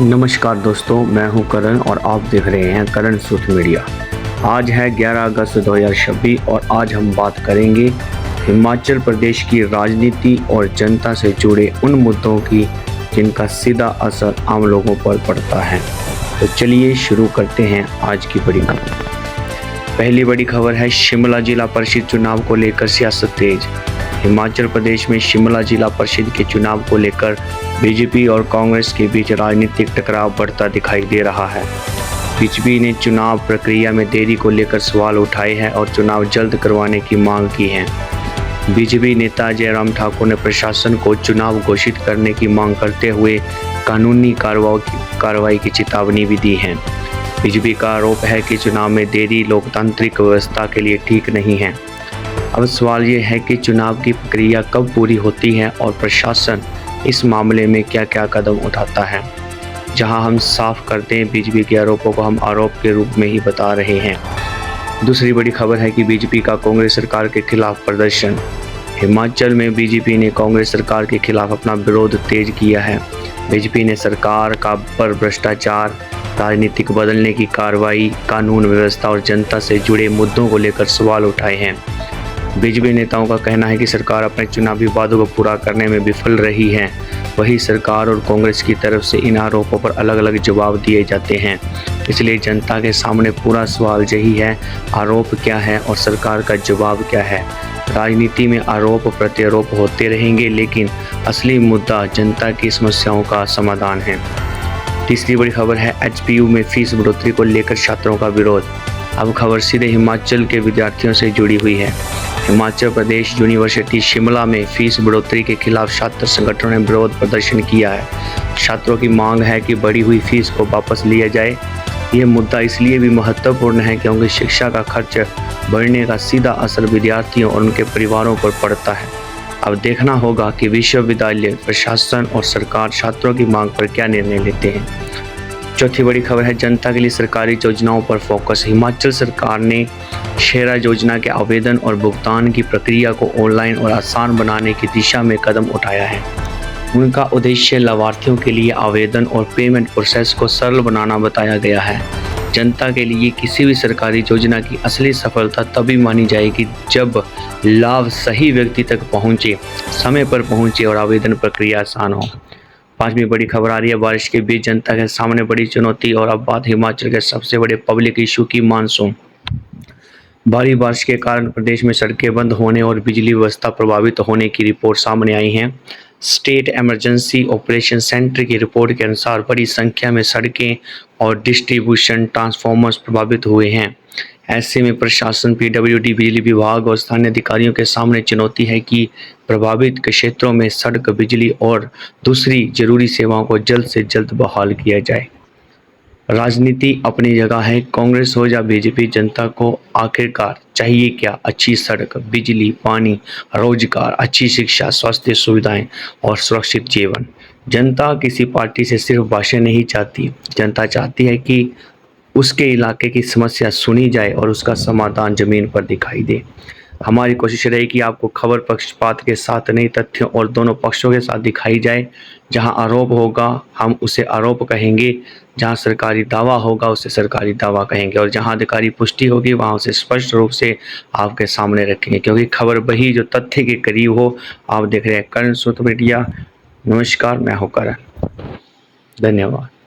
नमस्कार दोस्तों, मैं हूं करण और आप देख रहे हैं करण सूत्र मीडिया। आज है 11 अगस्त 2026 और आज हम बात करेंगे हिमाचल प्रदेश की राजनीति और जनता से जुड़े उन मुद्दों की जिनका सीधा असर आम लोगों पर पड़ता है। तो चलिए शुरू करते हैं आज की बड़ी खबर। पहली बड़ी खबर है शिमला जिला परिषद चुनाव को लेकर सियासत तेज। हिमाचल प्रदेश में शिमला जिला परिषद के चुनाव को लेकर बीजेपी और कांग्रेस के बीच राजनीतिक टकराव बढ़ता दिखाई दे रहा है। बीजेपी ने चुनाव प्रक्रिया में देरी को लेकर सवाल उठाए हैं और चुनाव जल्द करवाने की मांग की है। बीजेपी नेता जयराम ठाकुर ने प्रशासन को चुनाव घोषित करने की मांग करते हुए कानूनी कार्रवाई की चेतावनी भी दी है। बीजेपी का आरोप है कि चुनाव में देरी लोकतांत्रिक व्यवस्था के लिए ठीक नहीं है। अब सवाल ये है कि चुनाव की प्रक्रिया कब पूरी होती है और प्रशासन इस मामले में क्या क्या कदम उठाता है। जहां हम साफ करते हैं, बीजेपी के आरोपों को हम आरोप के रूप में ही बता रहे हैं। दूसरी बड़ी खबर है कि बीजेपी का कांग्रेस सरकार के खिलाफ प्रदर्शन। हिमाचल में बीजेपी ने कांग्रेस सरकार के खिलाफ अपना विरोध तेज किया है। बीजेपी ने सरकार का पर भ्रष्टाचार, राजनीतिक बदलने की कार्रवाई, कानून व्यवस्था और जनता से जुड़े मुद्दों को लेकर सवाल उठाए हैं। बीजेपी नेताओं का कहना है कि सरकार अपने चुनावी वादों को पूरा करने में विफल रही है। वहीं सरकार और कांग्रेस की तरफ से इन आरोपों पर अलग अलग जवाब दिए जाते हैं। इसलिए जनता के सामने पूरा सवाल यही है, आरोप क्या है और सरकार का जवाब क्या है। राजनीति में आरोप प्रत्यारोप होते रहेंगे, लेकिन असली मुद्दा जनता की समस्याओं का समाधान है। तीसरी बड़ी खबर है एचपीयू में फीस बढ़ोतरी को लेकर छात्रों का विरोध। अब खबर सीधे हिमाचल के विद्यार्थियों से जुड़ी हुई है। हिमाचल प्रदेश यूनिवर्सिटी शिमला में फीस बढ़ोतरी के खिलाफ छात्र संगठनों ने विरोध प्रदर्शन किया है। छात्रों की मांग है कि बढ़ी हुई फीस को वापस लिया जाए। यह मुद्दा इसलिए भी महत्वपूर्ण है क्योंकि शिक्षा का खर्च बढ़ने का सीधा असर विद्यार्थियों और उनके परिवारों पर पड़ता है। अब देखना होगा कि विश्वविद्यालय प्रशासन और सरकार छात्रों की मांग पर क्या निर्णय लेते हैं। चौथी बड़ी खबर है जनता के लिए सरकारी योजनाओं पर फोकस। हिमाचल सरकार ने शेरा योजना के आवेदन और भुगतान की प्रक्रिया को ऑनलाइन और आसान बनाने की दिशा में कदम उठाया है। उनका उद्देश्य लाभार्थियों के लिए आवेदन और पेमेंट प्रोसेस को सरल बनाना बताया गया है। जनता के लिए किसी भी सरकारी योजना की असली सफलता तभी मानी जाएगी जब लाभ सही व्यक्ति तक पहुंचे, समय पर पहुंचे और आवेदन प्रक्रिया आसान हो। पांचवी बड़ी खबर आ रही है बारिश के बीच जनता के सामने बड़ी चुनौती। और अब बात हिमाचल के सबसे बड़े पब्लिक इशू की, मानसून। भारी बारिश के कारण प्रदेश में सड़कें बंद होने और बिजली व्यवस्था प्रभावित होने की रिपोर्ट सामने आई है। स्टेट इमरजेंसी ऑपरेशन सेंटर की रिपोर्ट के अनुसार बड़ी संख्या में सड़कें और डिस्ट्रीब्यूशन ट्रांसफार्मर्स प्रभावित हुए हैं। ऐसे में प्रशासन, पीडब्ल्यूडी, बिजली विभाग और स्थानीय अधिकारियों के सामने चुनौती है कि प्रभावित क्षेत्रों में सड़क, बिजली और दूसरी जरूरी सेवाओं को जल्द से जल्द बहाल किया जाए। राजनीति अपनी जगह है, कांग्रेस हो या बीजेपी, जनता को आखिरकार चाहिए क्या? अच्छी सड़क, बिजली, पानी, रोजगार, अच्छी शिक्षा, स्वास्थ्य सुविधाएं और सुरक्षित जीवन। जनता किसी पार्टी से सिर्फ भाषण नहीं चाहती, जनता चाहती है कि उसके इलाके की समस्या सुनी जाए और उसका समाधान जमीन पर दिखाई दे। हमारी कोशिश रही कि आपको खबर पक्षपात के साथ नहीं, तथ्यों और दोनों पक्षों के साथ दिखाई जाए। जहां आरोप होगा हम उसे आरोप कहेंगे, जहां सरकारी दावा होगा उसे सरकारी दावा कहेंगे और जहां अधिकारी पुष्टि होगी वहां उसे स्पष्ट रूप से आपके सामने रखेंगे, क्योंकि खबर वही जो तथ्य के करीब हो। आप देख रहे हैं करण सूत्र मीडिया। नमस्कार, मैं हूं करण। धन्यवाद।